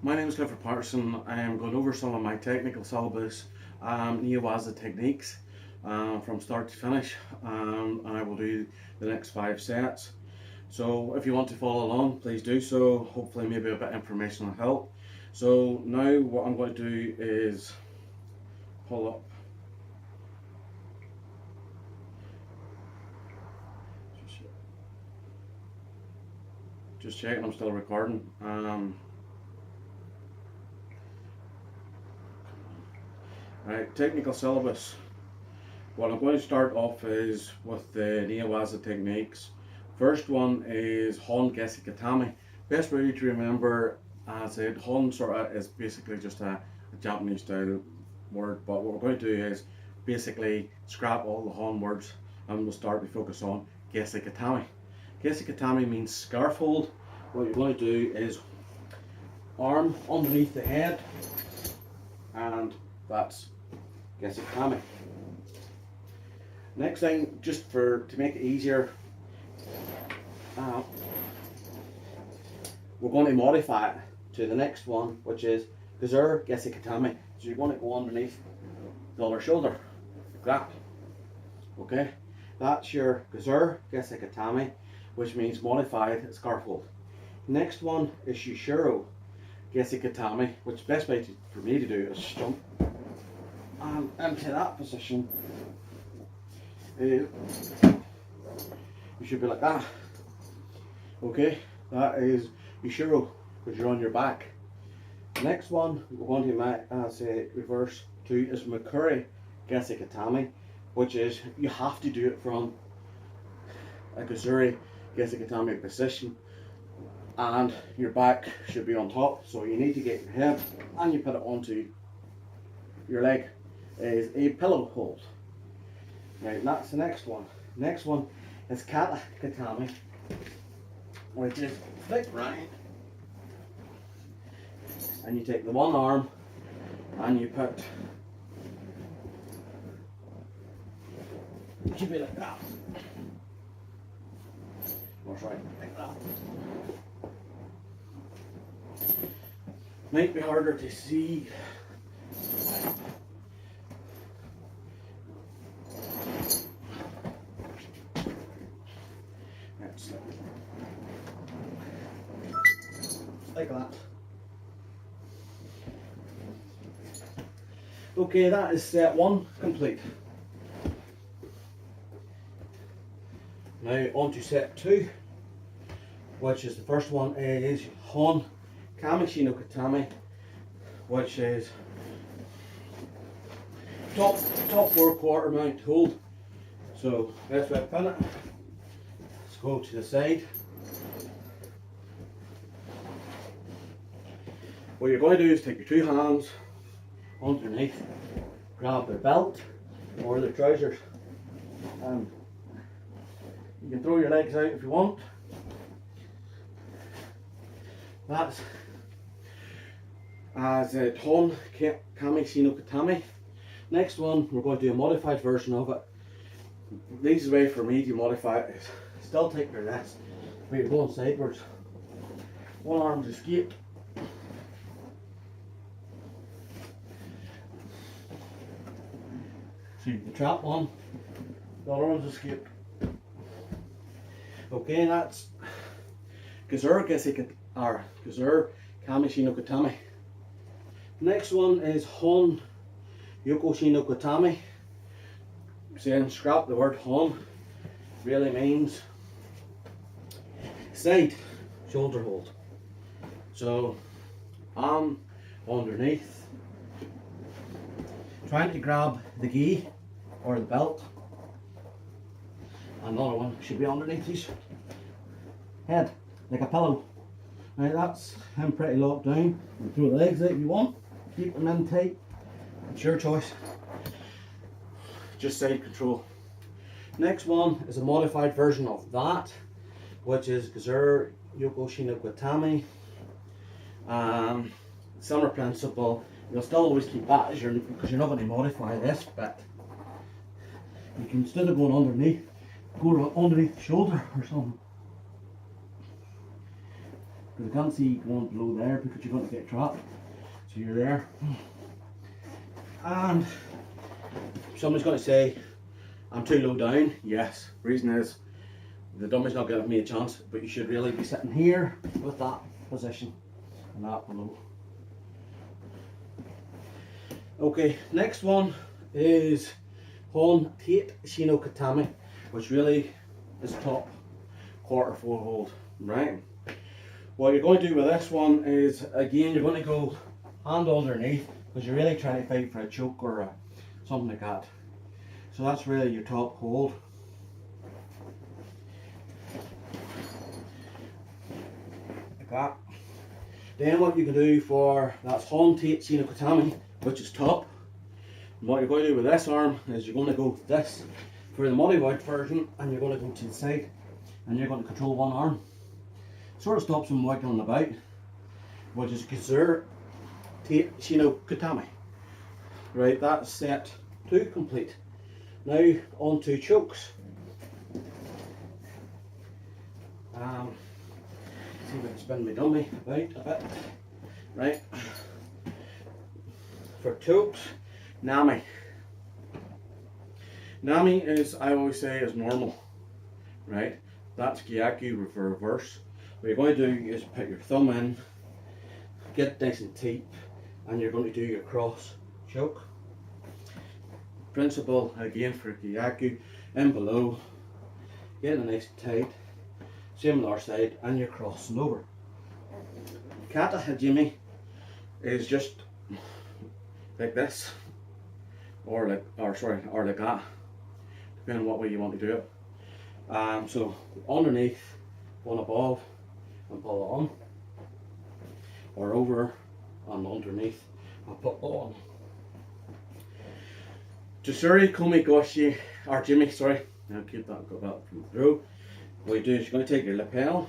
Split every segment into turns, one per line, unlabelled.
My name is Clifford Patterson. I am going over some of my technical syllabus, Bja techniques from start to finish, and I will do the next 5 sets. So if you want to follow along, please do so. Hopefully maybe a bit of information will help. So now what I'm going to do is pull up. Just checking I'm still recording. Right, technical syllabus. What I'm going to start off is with the Bja techniques. First one is Hon Gesikatami. Best way to remember, as I said, Hon sort of is basically just a Japanese style word, but what we're going to do is basically scrap all the Hon words and we'll start to focus on Gesikatami. Gesikatami means scarf hold. What you're going to do is arm underneath the head, and that's Gesikatami. Next thing, just to make it easier, we're going to modify it to the next one, which is Gazur Gesikatami. So you're going to go underneath the other shoulder, like that. Okay, that's your Gazur Gesikatami, which means modified scarf hold. Next one is Shushiro Gesikatami, which the best way for me to do is jump and into that position. You should be like that. Okay, that is Shushiro, because you're on your back. Next one we're going to reverse to is Makuri Gesikatami, which is you have to do it from a Gazuri Gesikatami position, and your back should be on top. So you need to get your head and you put it onto your leg is a pillow hold. Right, that's the next one. Next one is Kata Katami, which is flick right, and you take the one arm and you put, it should be like that. Or sorry, like that. Might be harder to see. Like that. Okay, that is set one complete. Now on to set two, which is the first one is Hon Kamishi no Katami, which is top 4/4 mount hold. So best way to pin it, let's go to the side. What you're going to do is take your two hands underneath, grab their belt or their trousers, and you can throw your legs out if you want. That's as a Hon Kamishi no Katami. Next one, we're going to do a modified version of it. The easiest way for me to modify it is still take your rest, but you're going sideways. One arm's escaped. See the trap one, the other one's escaped. Okay, that's Gazur Kamishi no Katami. Next one is Hon Yokoshi no Katami. Saying scrap the word Hon, really means side shoulder hold. So arm underneath, trying to grab the gi or the belt. Another one should be underneath his head, like a pillow. Now that's him pretty locked down. You throw the legs out if you want, keep them in tight. It's your choice. Just side control. Next one is a modified version of that, which is Gazur Yokoshi no Katami. Similar principle. You'll still always keep that as because you're not going to modify this bit. You can, instead of going underneath, go underneath the shoulder or something. because I can't see going below there because you're going to get trapped. So you're there. And somebody's going to say, I'm too low down. Yes, reason is the dummy's not giving me a chance, but you should really be sitting here with that position and that below. Okay, next one is Hon Tate Shino Katami, which really is top quarter 4 hold, right? What you're going to do with this one is, again, you're going to go hand underneath because you're really trying to fight for a choke or something like that. So that's really your top hold. Like that. Then what you can do for, that's Hon Tate Shino Katami, which is top. And what you're going to do with this arm is you're going to go this for the modified version, and you're going to go to the side and you're going to control one arm. Sort of stops them wiggling about, which is considered Tate Shino Katami. Right, that's set 2 complete. Now on to chokes. See if I can spin my dummy about a bit. Right. For chokes, Nami. Nami is, I always say, is normal. Right? That's Gyaku for reverse. What you're going to do is put your thumb in, get nice and tight, and you're going to do your cross choke. Principle again for Gyaku, in below, getting it nice and tight, same on the other side, and you're crossing over. Kata Hajime is just like this, or like that, depending on what way you want to do it. So underneath, one above, and pull it on, or over and underneath and put it on. Jusuri Komi Goshi, or Jimmy, sorry, I'll keep that, got that from through. What you do is you're going to take your lapel,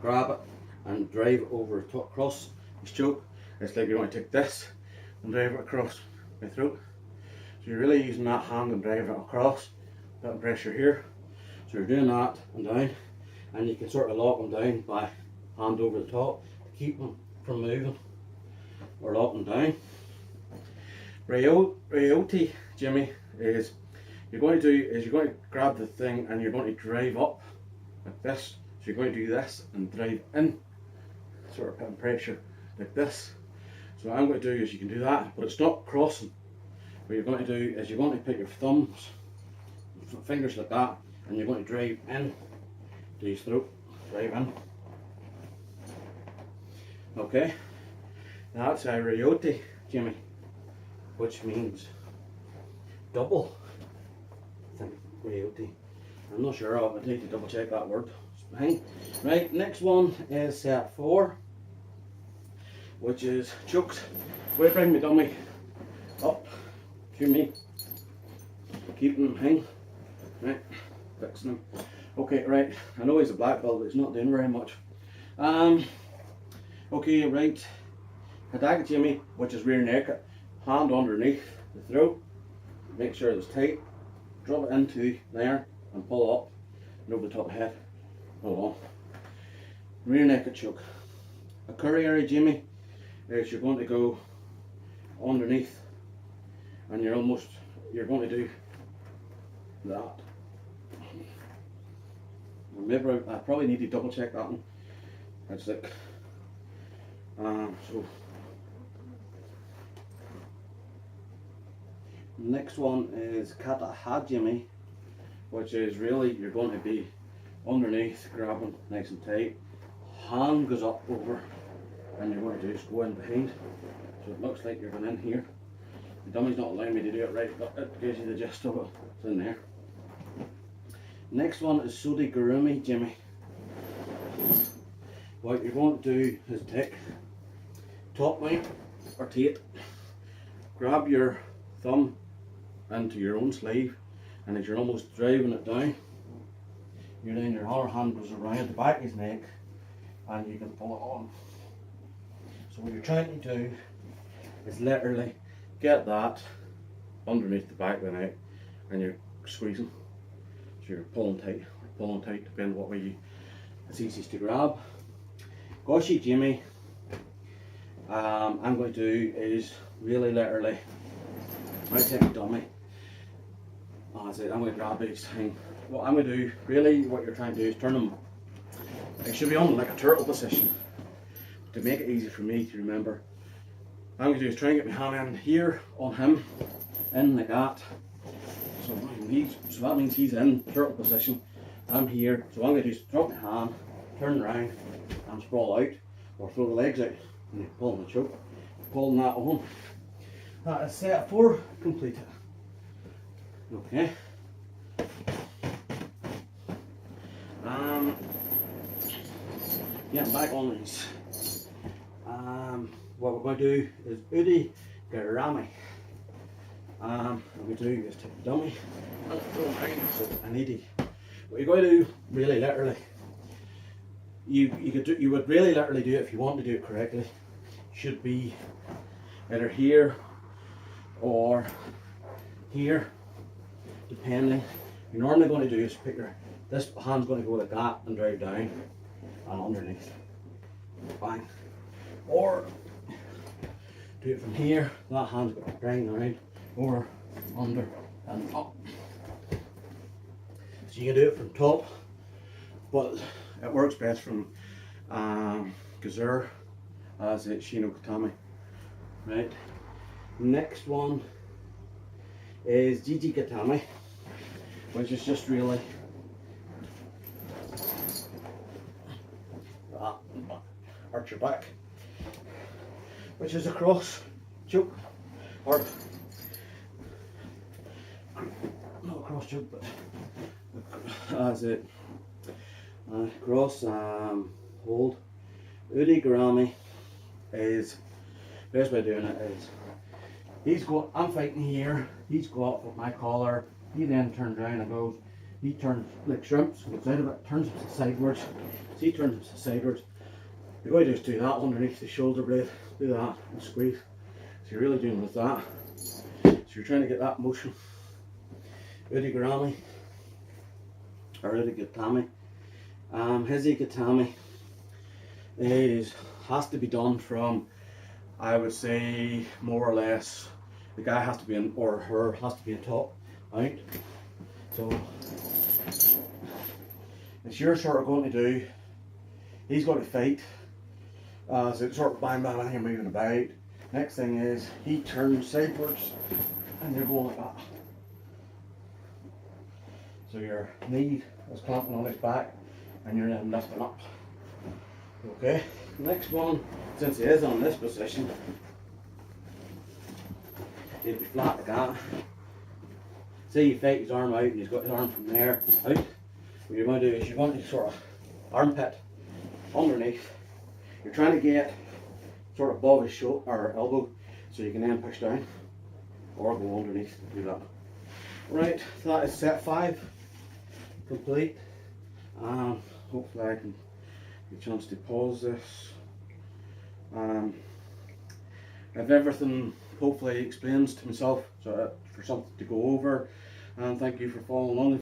grab it, and drive over across his choke. It's like you're going to take this and drive it across my throat. So you're really using that hand and driving it across, that pressure here. So you're doing that and down, and you can sort of lock them down by hand over the top to keep them from moving or lock them down. Ryoti Jimmy is you're going to grab the thing and you're going to drive up like this. So you're going to do this and drive in, sort of putting pressure like this. So what I'm going to do is you can do that, but it's not crossing. What you're going to do is you're going to put your thumbs, fingers like that, and you're going to drive in to his throat, drive in. Okay, that's a Ryoti Jimmy, which means double. I think Ryoti. I'm not sure, I need to double check that word. Right, next one is set 4, which is chokes. We bring my dummy up to me, keeping him hang. Right, fixing him. Okay, right, I know he's a black belt, but he's not doing very much. Okay, right, Hadaga Jimmy, which is rear naked, hand underneath the throat, make sure it's tight, drop it into there and pull up and over the top of the head, pull on. Rear naked choke. A Kuriari Jimmy is you're going to go underneath and you're going to do that. Maybe I probably need to double check that one. It's like so next one is Kata Hajime, which is really you're going to be underneath, grabbing nice and tight, hand goes up over, and you're going to just go in behind. So it looks like you're going in here. The dummy's not allowing me to do it right, but it gives you the gist of it. It's in there. Next one is Sodi Gurumi Jimmy. What you're going to do is take top line or Tate, grab your thumb into your own sleeve, and as you're almost driving it down, your other hand goes around the back of his neck and you can pull it on. So what you're trying to do is literally get that underneath the back of the neck and you're squeezing. So you're pulling tight, depending on what way it's easiest to grab. Goshy Jimmy, I'm going to do is really literally, might take a dummy, as I'm going to grab each thing. What I'm going to do, really what you're trying to do is turn them, it should be on like a turtle position, to make it easy for me to remember. What I'm going to do is try and get my hand in here on him, in like that. So that means he's in turtle position. I'm here, so what I'm going to do is drop my hand, turn around and sprawl out, or throw the legs out and you pull on the choke, pulling that on. That is set 4 completed. Okay. Yeah, I'm back on these. What we're going to do is Udi Garami. What we do is take the dummy and throw it around, so an 80. What you're going to do, really literally, you would really literally do it if you want to do it correctly. Should be either here or here, depending. What you're normally going to do is pick this hand's going to go like that and drive down and underneath. Bang. Or do it from here, that hand's going to grind around, or under and up. So you can do it from top, but it works best from Gazur as it's Shino Katami. Right. Next one is Gigi Katami, which is just really arch your back, which is a cross choke, or not a cross choke, but as it cross hold. Udi Garami is, best way of doing it is, I'm fighting here, he's got up with my collar, he then turns around and goes, he turns like shrimps, gets out of it, turns him sideways, so he turns him sideways. You're going to just do that underneath the shoulder blade, do that and squeeze. So you're really doing with that. So you're trying to get that motion. Udi Garami, or Udi Gatami. His Gatami has to be done from, I would say, more or less, the guy has to be in, or her has to be in top, right? So it's you're sort of going to do, he's going to fight, so it's sort of bang bang bang, you're moving about. Next thing is he turns sideways and you're going like that. So your knee is clamping on his back and you're then lifting up. Okay, next one, since he is on this position, he'll be flat like that. Say you fake his arm out and he's got his arm from there out. What you're going to do is you're going to sort of armpit underneath. You're trying to get sort of above his shoulder or elbow so you can then push down or go underneath and do that. Right, so that is set 5 complete. Hopefully I can get a chance to pause this. If everything hopefully explains to myself, so for something to go over, and thank you for following along.